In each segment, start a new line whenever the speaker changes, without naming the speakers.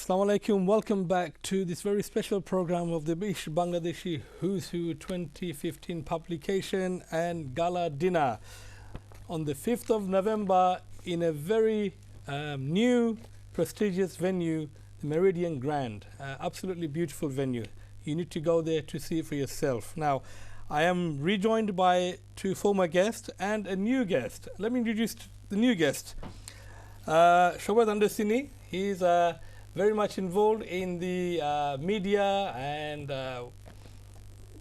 Assalamu alaikum. Welcome back to this very special program of the British Bangladeshi Who's Who 2015 publication and gala dinner on the 5th of November in a very new, prestigious venue, the Meridian Grand. Absolutely beautiful venue. You need to go there to see it for yourself. Now, I am rejoined by two former guests and a new guest. Let me introduce the new guest. Shobhat Andasini. He's very much involved in the media, and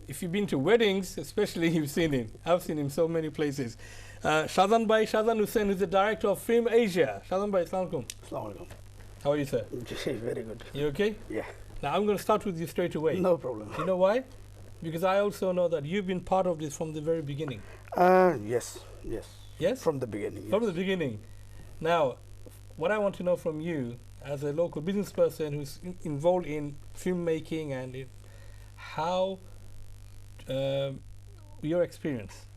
if you've been to weddings, especially, you've seen him. I've seen him so many places. Shazan Hussain, who's the director of Film Asia. Shazan Bhai, Assalamu alaikum.
Assalamu alaikum.
How are you, sir?
Very good.
You okay?
Yeah.
Now, I'm going to start with you straight away.
No problem.
You know why? Because I also know that you've been part of this from the very beginning.
Yes.
Yes?
From the beginning.
From the beginning. Now, what I want to know from you, as a local business person who's involved in filmmaking, and how your experience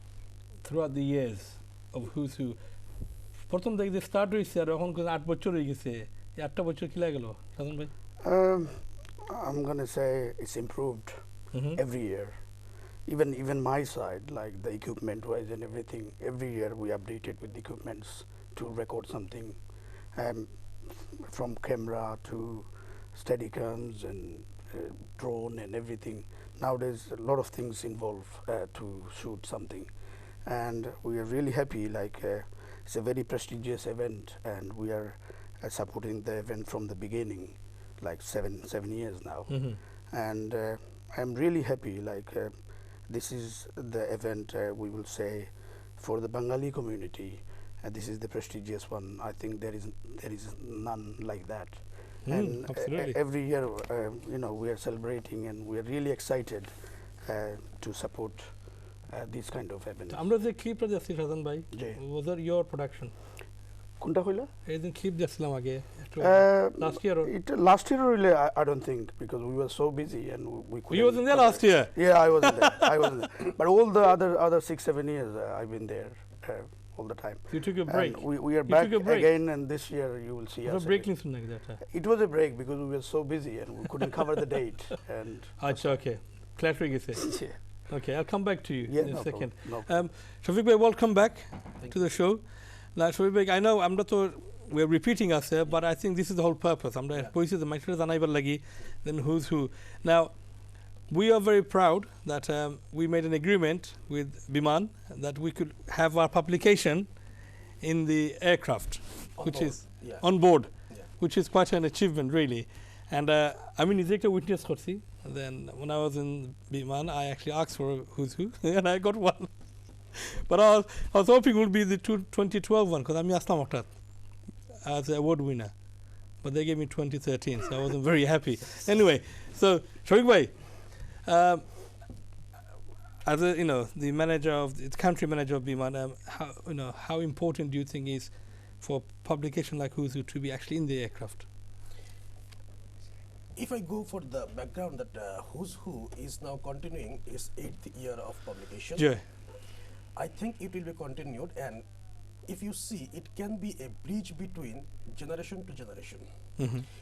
throughout the years of Who's Who. প্রথম থেকে যে start হয়েছে আর এখন 8 বছর হয়ে গেছে, এই 8টা বছর কি লাগলো সাধন ভাই?
I'm going to say it's improved every year. Even my side, like the equipment wise and everything, every year we update it with the equipments to record something. From camera to Steadicams and drone and everything. Nowadays, a lot of things involve to shoot something, and we are really happy. Like it's a very prestigious event, and we are supporting the event from the beginning, like seven years now. And I'm really happy. Like this is the event we will say for the Bengali community. This is the prestigious one. I think there is none like that. And every year, we are celebrating, and we are really excited to support this kind of events.
আমরা যে ক্লিপটা দেখছি সাধন ভাই, was that your production?
কোনটা হইলো?
এই যে clip দেখছিলাম আগে
last year really I don't think, because we were so busy and we couldn't.
You wasn't there last year?
Yeah, I wasn't there. But all the other 6-7 years I've been there all the time.
You took a break.
And we are back again, and this year you will see us.
Like that,
it was a break because we were so busy and we couldn't cover the date. And
okay. Clarifying it.
Yeah.
Okay, I'll come back to you in a second.
Problem.
Shafiq bhai, welcome back to the show. Now, Shafiq bhai, I know we're repeating ourselves, but I think this is the whole purpose. Then Who's Who. Now, we are very proud that we made an agreement with Biman that we could have our publication in the aircraft, on board, which is quite an achievement, really. And I mean, it's a witness khorsi. Then when I was in Biman, I actually asked for Who's Who, and I got one. But I was hoping it would be the 2012 one, because I'm Aslam Akhtar as the award winner. But they gave me 2013, so I wasn't very happy. Anyway, so Shafiq bhai, as the manager of the country manager of Biman, how important do you think is for publication like Who's Who to be actually in the aircraft?
If I go for the background, that Who's Who is now continuing its 8th year of publication.
Yeah.
I think it will be continued, and if you see, it can be a bridge between generation to generation.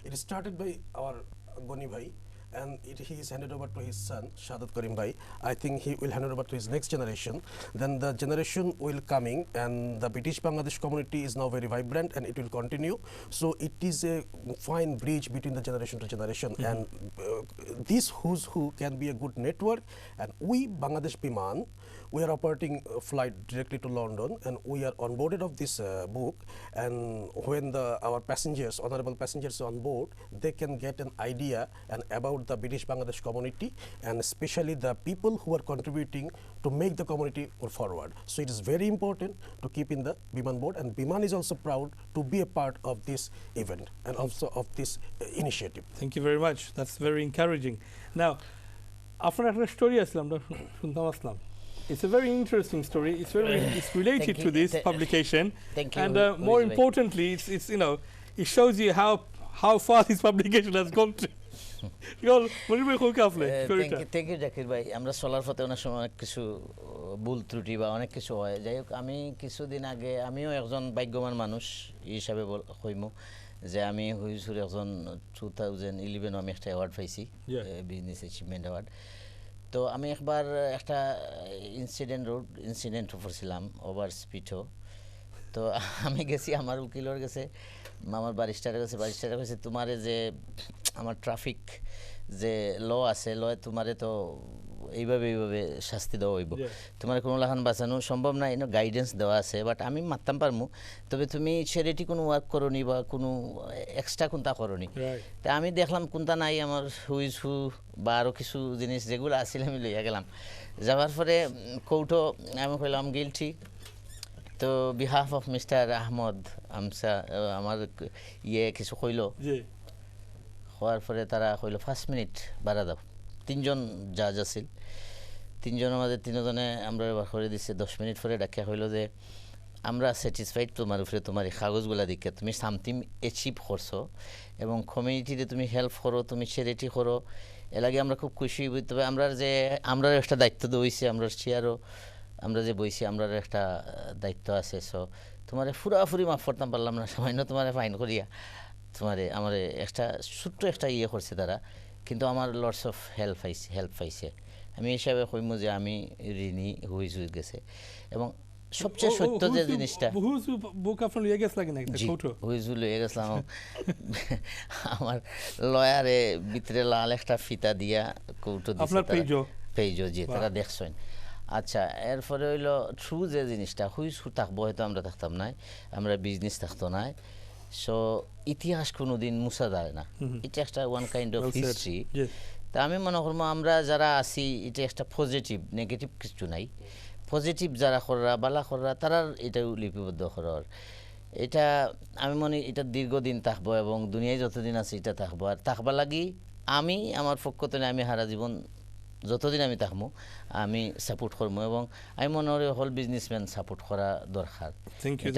It started by our Goni Bhai, and he is handed over to his son Shahadat Karim Bhai. I think he will hand it over to his next generation. Then the generation will coming, and the British Bangladesh community is now very vibrant, and it will continue. So it is a fine bridge between the generation to generation, and this Who's Who can be a good network. And we, Bangladesh Biman, we are operating a flight directly to London, and we are onboarded of this book. And when our passengers, honorable passengers on board, they can get an idea and about the British Bangladesh community, and especially the people who are contributing to make the community move forward. So it is very important to keep in the Biman board, and Biman is also proud to be a part of this event and also of this initiative.
Thank you very much. That's very encouraging. Now, after a story it's a very interesting story. It's related to this publication.
Thank you.
And more importantly, it shows you how far this publication has gone to.
Thank you Zakir ভাই। আমরা চলার পথে অনেক সময় অনেক কিছু ভুল ত্রুটি বা অনেক কিছু হয়। যাই হোক, আমি কিছুদিন আগে, আমিও একজন ভাগ্যবান মানুষ হিসাবে কইমু যে আমি হুইজুর একজন 2011 আমি একটা অ্যাওয়ার্ড পাইছি,
Yeah.
Business achievement award. তো আমি একবার একটা রোড ইনসিডেন্ট করছিলাম, ওভার স্পিডও। তো আমি গেছি আমার উকিলের গেছে, আমার ব্যারিস্টারের কাছে, ব্যারিস্টারের কাছে তোমারে যে আমার ট্রাফিক যে ল আছে, লয়ে তোমারে তো এইভাবে শাস্তি দেওয়া হইব, তোমার কোনো লাখান বাঁচানো সম্ভব না, এনে গাইডেন্স দেওয়া আছে, বাট আমি মারতাম পারমু, তবে তুমি চ্যারিটি কোনো ওয়ার্ক করনি বা কোনো এক্সট্রা কোনটা করনি। তা আমি দেখলাম কোনটা নাই, আমার হুইজ হু বা আরও কিছু জিনিস যেগুলো আসলে আমি লইয়া গেলাম। যাওয়ার পরে কৌটো আমি কইলাম গিলটি। তো বিহাফ অফ মিস্টার আহমদ আমসা আমার কিছু কইল, হওয়ার পরে তারা কইল 5 মিনিট বাড়া দাও। 3জন জাজ আছিল, 3জনের মাঝে 3জনে আমরা করে দিচ্ছে। 10 মিনিট পরে ডাকিয়া কইল যে আমরা স্যাটিসফাইড তোমার উপরে, তোমার এই কাগজগুলা দেখে তুমি সামথিং অ্যাচিভ করছো এবং কমিউনিটিতে তুমি হেল্প করো, তুমি চ্যারিটি করো, এর লাগে আমরা খুব খুশি। তবে আমরা একটা দায়িত্ব দিয়েছি, আমরা চেয়ারও আমরা যে বইছি, আমরা একটা দায়িত্ব আছে। সো তোমার পুরাপুরি মাফ করতাম পারলাম না, সামান্য তোমার ফাইন করিয়া তোমারে আমার একটা ছোট্ট একটা করছে তারা, কিন্তু আমার লটস অফ হেল্প পাইছে। আমি হিসাবে কইমু যে আমি ঋণী হুইজ গেছে। এবং সবচেয়ে সত্য যে জিনিসটা, হুইজু লইয়া গেছিলাম আমার লয়ারে ভিতরে লাল একটা ফিতা দিয়া কৌটো দিছে, পেইজো যে তারা দেখছেন। আচ্ছা, এরপরে হইলো থ্রু যে জিনিসটা হুইজ থাকবো, হয়তো আমরা থাকতাম না, আমরা বিজনেস থাকতো না। সো ইতিহাস কোনোদিন মুছা যায় না, এটা একটা ওয়ান কাইন্ড অফ হিস্ট্রি। তা আমি মনে করবো আমরা যারা আছি, এটা একটা পজিটিভ, নেগেটিভ কিছু নাই। পজিটিভ যারা কররা, বালা কররা, তারার এটা লিপিবদ্ধ করার, এটা আমি মনে এটা দীর্ঘদিন থাকবো এবং দুনিয়ায় যতদিন আছে এটা থাকবো। আর থাকবা লাগি আমি আমার পক্ষ থেকে আমি সারা জীবন যতদিন আমি থাকবো আমি সাপোর্ট করবো, এবং আমি মনে করি হল বিজনেসম্যান সাপোর্ট করা দরকার।
Thank you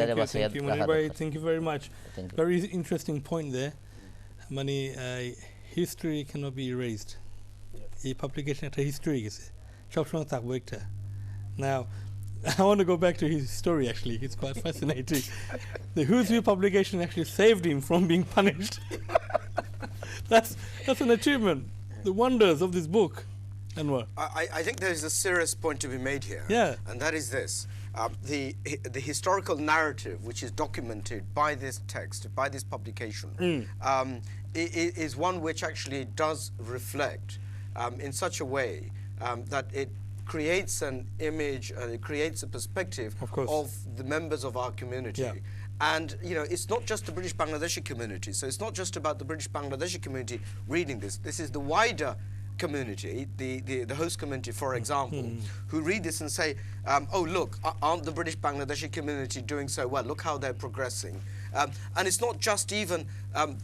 very much. Very interesting point there. মানে history cannot be erased. এই পাবলিকেশন একটা হিস্ট্রি গেছে, সবসময় থাকবো একটা। Now I want to go back to his story. Actually, it's quite fascinating. The Who's Who publication actually saved him from being punished. That's an achievement. The wonders of this book. Anwar.
I think there is a serious point to be made here.
Yeah.
And that is this. The historical narrative which is documented by this text, by this publication, is one which actually does reflect in such a way that it creates an image, it creates a perspective of the members of our community. Yeah. And, you know, it's not just the British Bangladeshi community. So it's not just about the British Bangladeshi community reading this. This is the wider community, the host community, for example, who read this and say, oh, look, aren't the British Bangladeshi community doing so well? Look how they're progressing. And it's not just even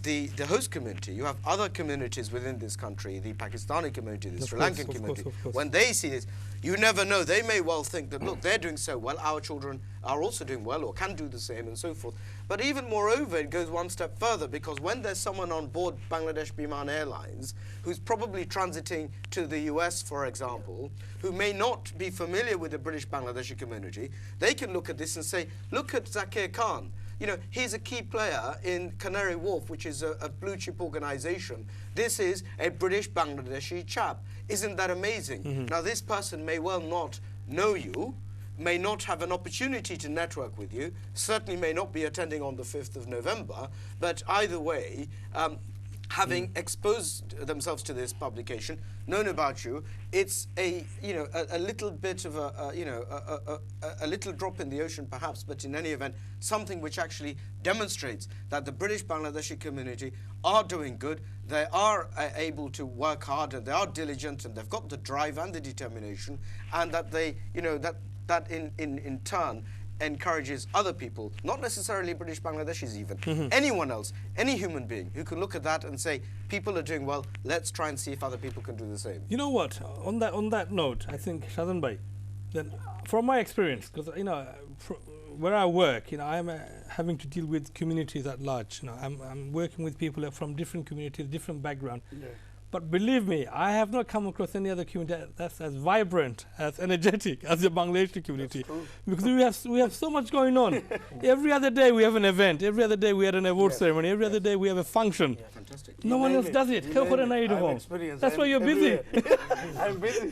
the host community. You have other communities within this country, the Pakistani community, the Sri Lankan community. When they see this, you never know. They may well think that, look, they're doing so well, our children are also doing well or can do the same and so forth. But even moreover, it goes one step further, because when there's someone on board Bangladesh Biman Airlines who's probably transiting to the US, for example, who may not be familiar with the British Bangladeshi community, they can look at this and say, look at Zakir Khan. You know, he's a key player in Canary Wharf, which is a blue chip organization. This is a British Bangladeshi chap. Isn't that amazing? Now, this person may well not know you, may not have an opportunity to network with you, certainly may not be attending on the 5th of November, but either way, having exposed themselves to this publication, known about you, it's a little bit of a little drop in the ocean perhaps, but in any event, something which actually demonstrates that the British Bangladeshi community are doing good, they are able to work hard, and they are diligent, and they've got the drive and the determination, and that they, that in turn encourages other people, not necessarily British Bangladeshis even, anyone else, any human being who can look at that and say, people are doing well, let's try and see if other people can do the same.
You know what, on that note, I think, Shazan Bhai, then from my experience, because, where I work, I'm having to deal with communities at large. I'm working with people from different communities, different background. Yeah. But believe me, I have not come across any other community that's as vibrant, as energetic as the Bangladeshi community. Because we have so much going on. Every other day we have an event. Every other day we have an award ceremony. Every other day we have a function.
Fantastic.
No one else does it. That's why you're busy.
I'm busy.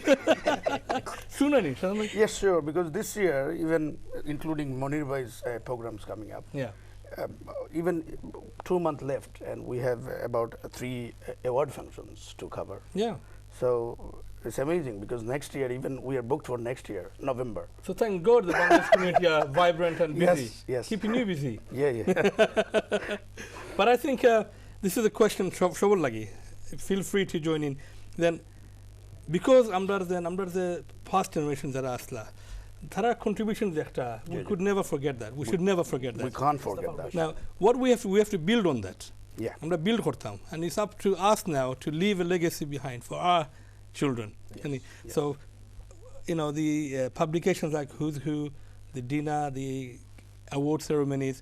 Sunani,
Yes, sure. Because this year, even including Monir Bhai's programs coming up,
yeah.
Even 2 months left, and we have about 3 award functions to cover.
Yeah.
So it's amazing because next year, even we are booked for next year, November.
So thank God the Bangladesh community are vibrant and busy.
Yes, yes.
Keeping you busy.
Yeah, yeah.
But I think this is a question, Shobol Lagi. Feel free to join in. Then, because under the past generations that asla, Thara contributions we could never forget that. We should never forget that.
We can't forget that.
Now, what we have to build on that.
Yeah.
আমরা build করতাম, and it's up to us now to leave a legacy behind for our children.
Yes.
So, you know, the publications like Who's Who, the dinner, the award ceremonies,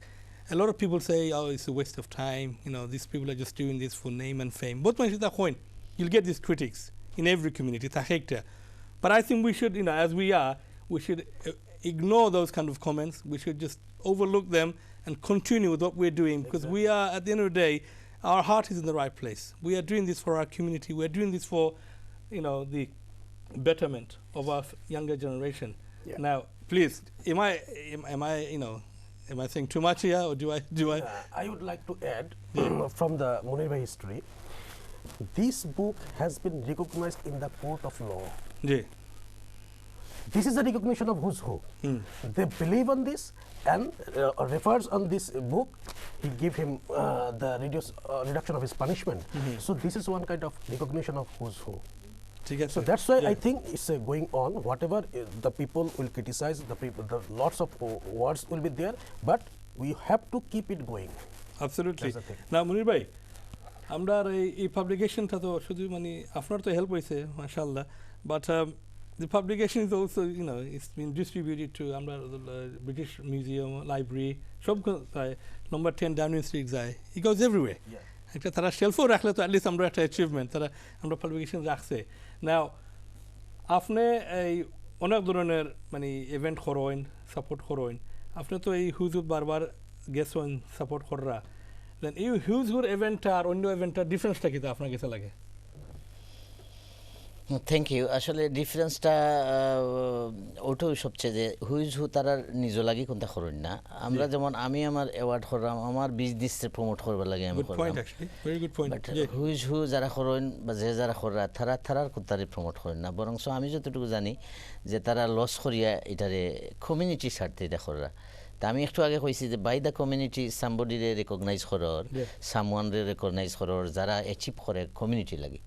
a lot of people say, oh, it's a waste of time. You know, these people are just doing this for name and fame. But you'll get these critics in every community. But I think we should, you know, as we are, we should ignore those kind of comments. We should just overlook them and continue with what we're doing, because we are, at the end of the day, our heart is in the right place. We are doing this for our community. We're doing this for, you know, the betterment of our younger generation.
Yeah.
Now, please, am I saying too much here, or do I?
I would like to add from the Monir Bhai history. This book has been recognized in the court of law.
Yeah.
This is a recognition of Who's Who. They believe on this and refers on this book. He give him the reduction of his punishment. So this is one kind of recognition of Who's Who. So that's why I think it's going on. Whatever the people will criticize, the lots of words will be there, but we have to keep it going.
Absolutely.
That's the thing.
Now, Munir bhai, আমরা এই পাবলিকেশনটা তো শুধু মানে আপনার তো help হয়েছে মাশাআল্লাহ, but the publication is also, you know, it's been distributed to British Museum, Library, সব number 10 Downing Street যায়. It goes everywhere. একটা তারা শেলফও রাখলে তো অ্যাটলিস্ট আমরা একটা অ্যাচিভমেন্ট, তারা আমরা পাবলিকেশন রাখছে। নাও আপনি এই অনেক ধরনের মানে ইভেন্ট করেন, সাপোর্ট করেন, আপনি তো এই হুজুর বারবার গেছেন সাপোর্ট করা, দেন এই হুজুর ইভেন্টটা আর অন্য ইভেন্টটার ডিফারেন্সটা কি আপনার কাছে লাগে?
Thank you. আসলে ডিফারেন্সটা ওটাও সবচেয়ে যে হুইজ হু তারা নিজ লাগি কোনটা করেন না। আমরা যেমন আমি আমার অ্যাওয়ার্ড করলাম আমার বিজনেসে প্রমোট করবার লাগে আমি করলাম, বাট হুইজ হু যারা করেন বা যে যারা করা তারার কোনটারে প্রমোট করেন না, বরং আমি যতটুকু জানি যে তারা লস করিয়া এটারে কমিউনিটি স্বার্থে এটা করা। তা আমি একটু আগে কইছি যে বাই দ্য কমিউনিটি সামবডিরে রেকগনাইজ করর, সামওয়ানরে রেকগনাইজ করর যারা অ্যাচিভ করে কমিউনিটি লাগি।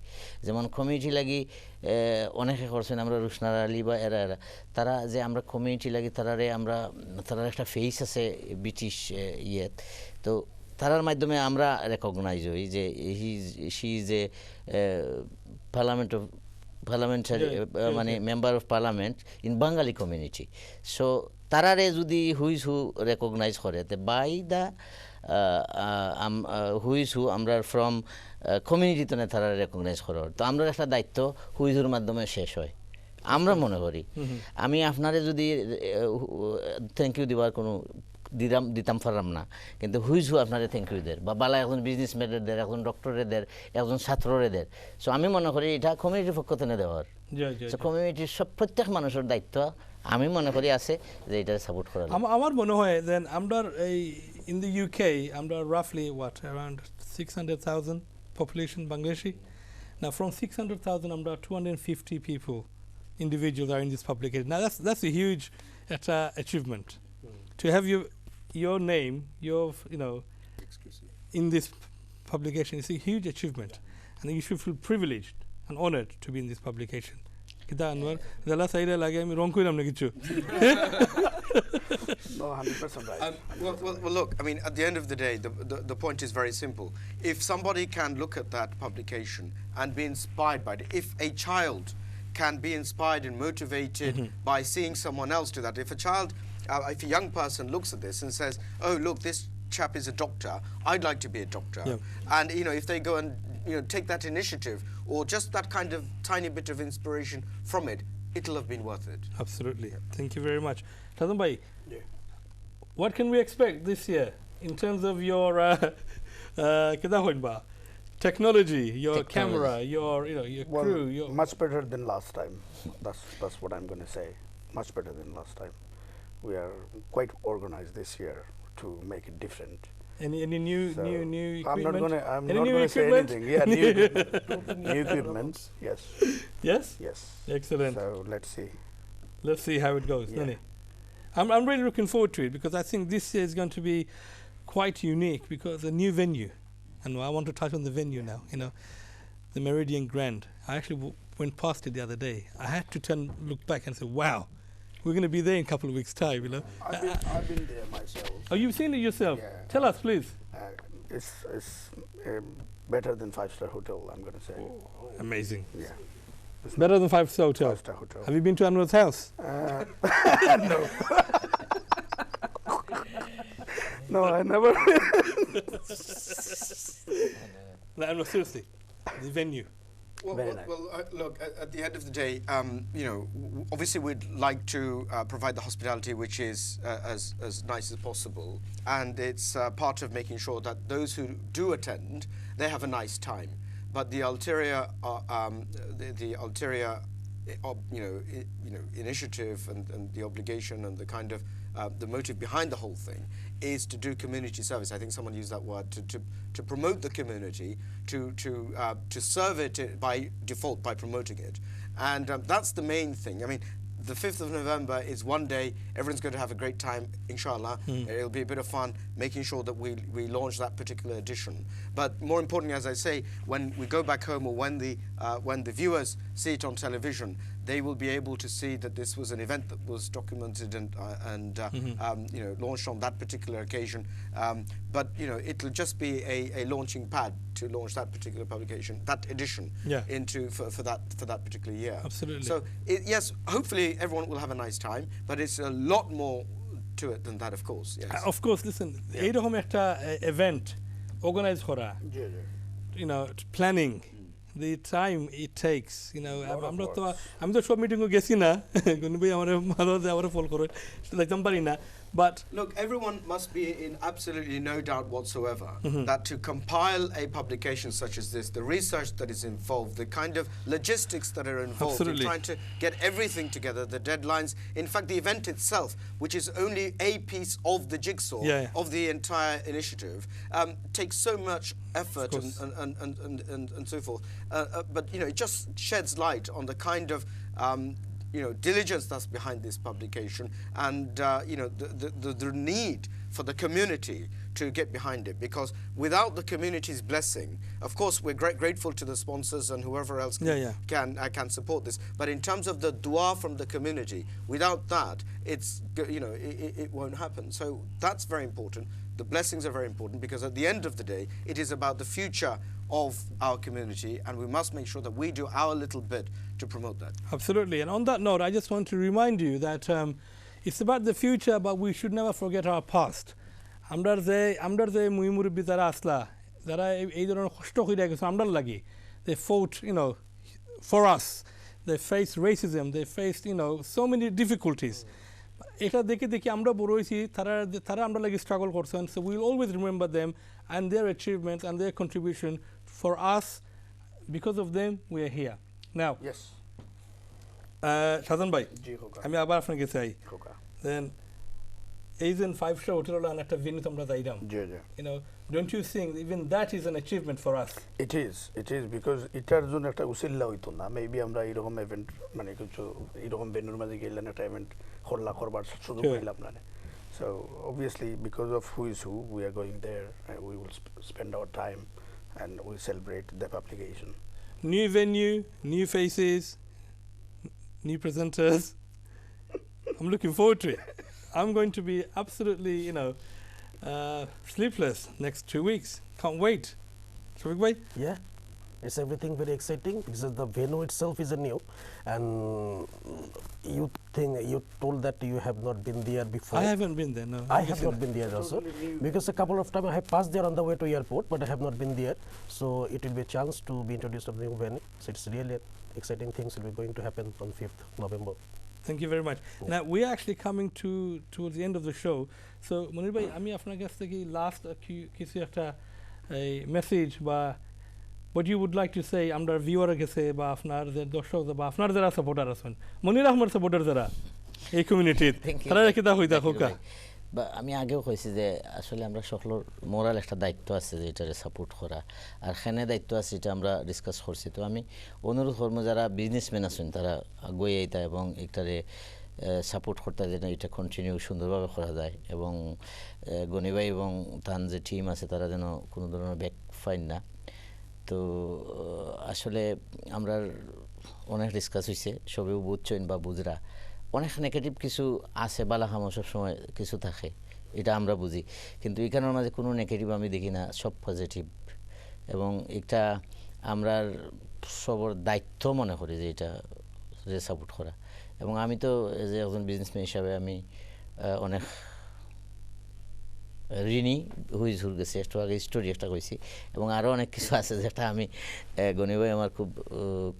যেমন কমিউনিটি লাগি অনেকে করছেন, আমরা রুশনার আলী বা এরা তারা যে আমরা কমিউনিটি লাগি তারার একটা ফেস আছে ব্রিটিশ ইয়েত, তো তারার মাধ্যমে আমরা রেকগনাইজ হই যে শি ইজ এ পার্লামেন্টারি মানে member of parliament in Bangali community. So তারারে যদি হুইজ হু রেকগনাইজ করে তে বাই দ্য হুইজ হু আমরা ফ্রম কমিউনিটিতে তারা রেকগনাইজ করার, তো আমরা একটা দায়িত্ব হুইজ হুর মাধ্যমে শেষ হয় আমরা মনে করি। আমি আপনারে যদি থ্যাংক ইউ দিবার কোনো দিতাম পারলাম না, কিন্তু হুইজ হু আপনারে থ্যাংক ইউ দের বা বালা একজন বিজনেসম্যানের দের, একজন ডক্টরের দের, একজন ছাত্ররে দের। সো আমি মনে করি এটা কমিউনিটির পক্ষ থেকে দেওয়ার, কমিউনিটির সব প্রত্যেক মানুষের দায়িত্ব আমি মনে করি আছে যে এটা সাপোর্ট করা।
আমার মনে হয় দেন আমরা এই in the UK আমরা roughly around 600,000 population Bangladeshi. Now from 600,000 আমরা 250 people, individuals are in this publication. Now that's a huge achievement. To have your name, in this publication is a huge achievement, and you should feel privileged and honored to be in this publication. Kita Anwar, dala saida lage ami wrong koilam na kichu.
No, 100% right.
Well, look, I mean, at the end of the day, the point is very simple. If somebody can look at that publication and be inspired by it, if a child can be inspired and motivated by seeing someone else do that, if a young person looks at this and says, oh, look, this chap is a doctor, I'd like to be a doctor. And, if they go and take that initiative or just that kind of tiny bit of inspiration from it, it'll have been worth it.
Absolutely. Thank you very much. Tazam bhai,
Yeah.
what can we expect this year in terms of your technology, your camera, your
Well,
crew? Your
much better than last time. That's what I'm going to say. Much better than last time. We are quite organized this year to make it different.
any new
So
new
I'm
equipment?
not
Any
going
new
to say
equipment?
anything. Yeah, new equipment. New equipment. Yes.
Yes.
Yes.
Excellent.
So let's see.
Let's see how it goes.
Yeah.
Nani? I'm really looking forward to it because I think this year is going to be quite unique because a new venue, and I want to touch on the venue now. The Meridian Grand. I actually went past it the other day. I had to look back and say, "Wow, we're going to be there in a couple of weeks' time."
I've been there myself.
Oh, you've seen it yourself?
Yeah.
Tell us, please.
It's better than 5-star hotel. I'm going to say.
Amazing.
Yeah. It's
Better than 5-star hotel.
5-star hotel.
Have you been to Anwar's house?
No. No, I never.
No, seriously. The venue.
Very nice.
Look, at the end of the day, obviously we'd like to provide the hospitality which is as nice as possible, and it's part of making sure that those who do attend, they have a nice time. But the ulterior, initiative and the obligation and the kind of the motive behind the whole thing is to do community service. I think someone used that word, to promote the community, to serve it by default by promoting it, and that's the main thing. I mean, the 5th of November is one day. Everyone's going to have a great time, inshallah. It'll be a bit of fun making sure that we launch that particular edition. But more importantly, as I say, when we go back home or when the viewers see it on television, they will be able to see that this was an event that was documented and launched on that particular occasion. But it'll just be a launching pad to launch that particular publication, that edition, into for that particular year.
Absolutely.
So yes, hopefully everyone will have a nice time, but it's a lot more to it than that, of course. Yes.
Of course, listen, এইরকম একটা event organize করা, planning, the time it takes, আমি তো সব মিটিংও গেছি না, কোনো ভাই আমারে ভালো আছে আমারে ফলো করে দেখতাম পারি না. But
look, everyone must be in absolutely no doubt whatsoever that to compile a publication such as this, the research that is involved, the kind of logistics that are involved in trying to get everything together, the deadlines, in fact the event itself, which is only a piece of the jigsaw of the entire initiative, takes so much effort and so forth. But it just sheds light on the kind of diligence that's behind this publication, and the need for the community to get behind it, because without the community's blessing, of course we're grateful to the sponsors and whoever else can support this, but in terms of the dua from the community, without that it won't happen. So that's very important. The blessings are very important, because at the end of the day it is about the future of our community, and we must make sure that we do our little bit to promote that.
Absolutely. And on that note, I just want to remind you that it's about the future, but we should never forget our past. আমরা যে মুরব্বী যারা আসলা, যারা এই ধরনের কষ্ট করে গেছে আমরার লাগি, they fought for us, they faced racism, they faced so many difficulties. এটা দেখে আমরা বড় হয়েছি, তারা আমরা লাগি struggle করছেন, so we will always remember them and their achievements and their contribution for us. Because of them we are here now.
Yes.
Shahjan ভাই, আমি আবার আপনাকে চাই, then Asian 5-star hotel and একটা venue আমরা যাইলাম, don't you think even that is an achievement for us?
It is because এটার জন্য একটা উসিল্লা হইতো না, মেবি আমরা এরকম ইভেন্ট মানে কিছু এরকম ভেন্যুর মাঝে গেলেন একটা ইভেন্ট করবার সুযোগ পাইলাম না. So obviously because of who is who, we are going there and we will spend our time and we celebrate the publication.
New venue, new faces, new presenters. I'm looking forward to it. I'm going to be absolutely, sleepless next 2 weeks. Can't wait. Shafiq bhai?
Yeah.
It's everything very exciting because the venue itself is a new, and you told that you have not been there before.
I haven't been there. No,
I have not been there also, because a couple of times I have passed there on the way to airport, but I have not been there. So it will be a chance to be introduced to the new venue. So it's really exciting things will be going to happen on 5th November.
Thank you very much. Now we are actually coming towards the end of the show. So Munir bhai, আমি আপনার কাছ থেকে last কিছু একটা message বা what you would like to say আমরা viewer কাছে বা আপনার যে দর্শক বা আপনার যারা সাপোর্টার আছেন মনির আহমদ সাপোর্টার যারা এই কমিউনিটির তারা কিতা হইতা হোকা
বা আমি আগেও কইছি যে আসলে আমরা সকলের মোরাল একটা দায়িত্ব আছে যে এটারে সাপোর্ট করা আর খানে দায়িত্ব আছে এটা আমরা ডিসকাস করছি তো আমি অনুরোধ করবো যারা বিজনেসম্যান আছেন তারা আগুয়ে আইতা এবং এটারে সাপোর্ট করতে যেন এটা কন্টিনিউ সুন্দরভাবে করা যায় এবং গনি ভাই এবং তার যে টিম আছে তারা যেন কোনো ধরনের ব্যাক ফাইন না তো আসলে আমরা অনেক ডিসকাস হয়েছে সবেও বুঝছেন বা বুঝরা অনেক নেগেটিভ কিছু আছে বালাখামো সবসময় কিছু থাকে এটা আমরা বুঝি কিন্তু এখানের মাঝে কোনো নেগেটিভ আমি দেখি না সব পজিটিভ এবং এটা আমরা সবার দায়িত্ব মনে করি যে এটা যে সাপোর্ট করা এবং আমি তো যে একজন বিজনেসম্যান হিসাবে আমি অনেক ঋণী হুইঝুর গেছে একটু আগে স্টোরি একটা কইছি এবং আরও অনেক কিছু আছে যেটা আমি গনি ভাই আমার খুব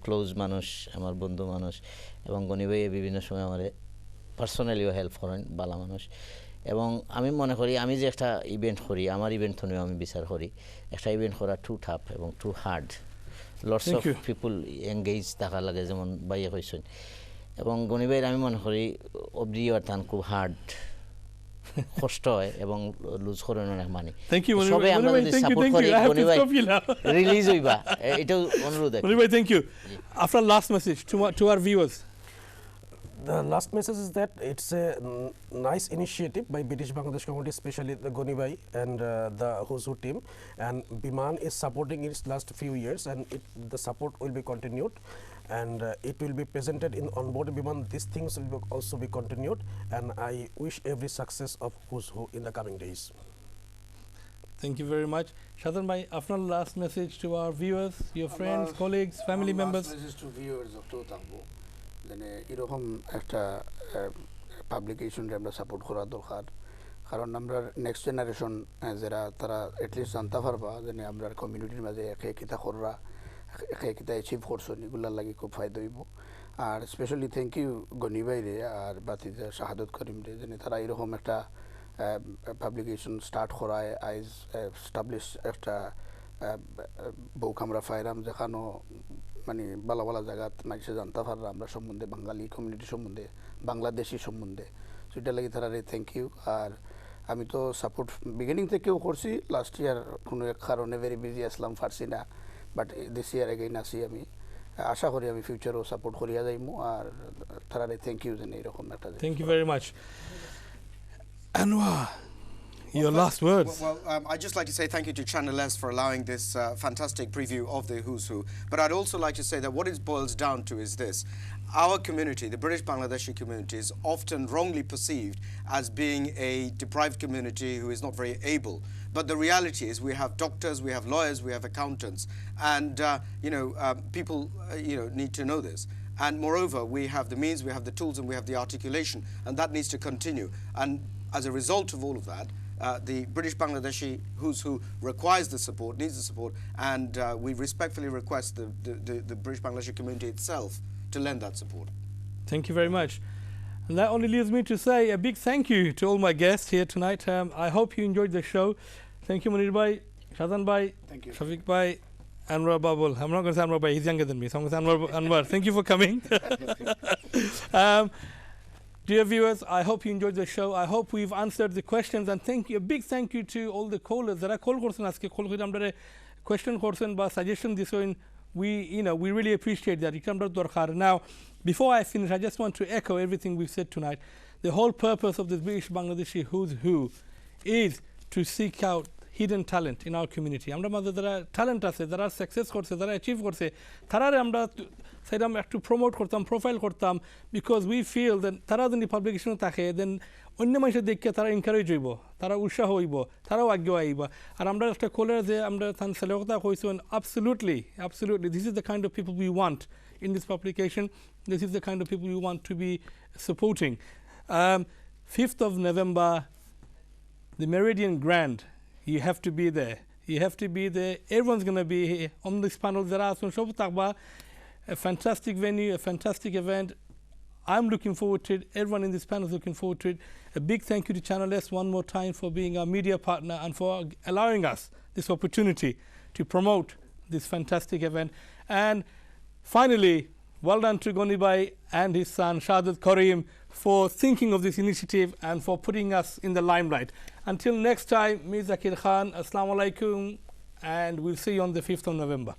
ক্লোজ মানুষ আমার বন্ধু মানুষ এবং গনি ভাই বিভিন্ন সময় আমার পার্সোনালিও হেল্প করেন বালা মানুষ এবং আমি মনে করি আমি যে একটা ইভেন্ট করি আমার ইভেন্ট নিয়েও আমি বিচার করি একটা ইভেন্ট করা টু টাফ এবং too hard lots of people engage থাকা লাগে যেমন বাইয়ে কইছেন এবং গনি ভাইয়ের আমি মনে করি অব্দি ইয়ার তান খুব হার্ড কষ্ট হয় এবং লুজ করেন অনেক মানি সবাই আমরা যদি সাপোর্ট করি গনি ভাই রিলিজ হইবা এটাও অনুরোধ
গনি ভাই thank you after last message to our viewers
The last message is that it's a nice initiative by British Bangladesh community, especially the Goni Bhai and the Who's Who team. And Biman is supporting its last few years, and the support will be continued. And it will be presented in onboard Biman. These things will also be continued. And I wish every success of Who's Who in the coming days.
Thank you very much. Shazan Bhai, after last message to our viewers, your friends, colleagues, family members.
Last message to viewers of Totambo. মানে এরকম একটা পাবলিকেশনকে আমরা support করা দরকার কারণ আমরা next generation যারা তারা এটলিস্ট জানতে পারবা যে আমরা কমিউনিটির মাঝে একে কিতা কররা একে কিতা অ্যাচিভ করছো এগুলোর লাগে খুব ফায়দা হইব আর স্পেশালি থ্যাংক ইউ গনি ভাইরে আর বাতিজা শাহাদত করিম রে যে তারা এরকম একটা পাবলিকেশন স্টার্ট করায় আইজ এস্টাবলিশ একটা বউ কামরা ফাইরাম যেখানো মানে ভালো ভালো জায়গাত মানুষে জানতে পাররা আমরা সম্বন্ধে বাঙালি কমিউনিটি সম্বন্ধে বাংলাদেশি সম্বন্ধে সেটা লাগে তারা থ্যাংক ইউ আর আমি তো সাপোর্ট বিগিনিং থেকেও করছি লাস্ট ইয়ার কোনো এক কারণে ভেরি বিজি আসলাম পারছি না বাট দিস ইয়ার এগেইন আসি আমি আশা করি আমি ফিউচারও সাপোর্ট করিয়া যাইমু আর তারা থ্যাংক ইউ জানি এরকম একটা
thank you very much Anwar, your last words.
Well, I'd just like to say thank you to Channel S for allowing this fantastic preview of the Who's Who. But I'd also like to say that what it boils down to is this. Our community, the British Bangladeshi community, is often wrongly perceived as being a deprived community who is not very able. But the reality is we have doctors, we have lawyers, we have accountants. And, people, need to know this. And moreover, we have the means, we have the tools, and we have the articulation. And that needs to continue. And as a result of all of that, the British Bangladeshi Who's Who requires the support, needs the support, and we respectfully request the British Bangladeshi community itself to lend that support.
Thank you very much. And that only leaves me to say a big thank you to all my guests here tonight. I hope you enjoyed the show. Thank you, Munir Bhai, Shazan Bhai, Shafiq Bhai, Anwar Babul. I'm not going to say Anwar Bhai, he's younger than me, so I'm going to say Anwar. Thank you for coming. Dear viewers, I hope you enjoyed the show. I hope we've answered the questions, and a big thank you to all the callers that are call করছেন আজকে call করে আমরা question করছেন বা suggestion দিছেন we really appreciate that. এটা আমরা দরকার. Now, before I finish, I just want to echo everything we've said tonight. The whole purpose of this British Bangladeshi Who's Who is to seek out hidden talent in our community. Amra madhe jara talent আছে, যারা success করছে, যারা achieve করছে, তারারে আমরা সেরকম একটু promote করতাম, প্রোফাইল করতাম, বিকজ উই ফিল দেন তারা যদি পাবলিকেশন থাকে দেন অন্য মানুষের দেখে তারা এনকারেজ হইব, তারা উৎসাহ হইব, তারাও আগ্রহ আইব। আর আমরা একটা কোলের যে আমরা তান ছেলে কথা কইছেন, absolutely this is the kind of people we want in this publication. This is the kind of people we want to be supporting. 5th of November, the Meridian Grand, you have to be there. You have to be there. Everyone's going to be here on this panel. A fantastic venue, a fantastic event. I'm looking forward to it. Everyone in this panel is looking forward to it. A big thank you to Channel S one more time for being our media partner and for allowing us this opportunity to promote this fantastic event. And finally, well done to Gonibai and his son Shahid Karim for thinking of this initiative and for putting us in the limelight. Until next time, me Zakir Khan, Assalamu alaikum, and we'll see you on the 5th of November.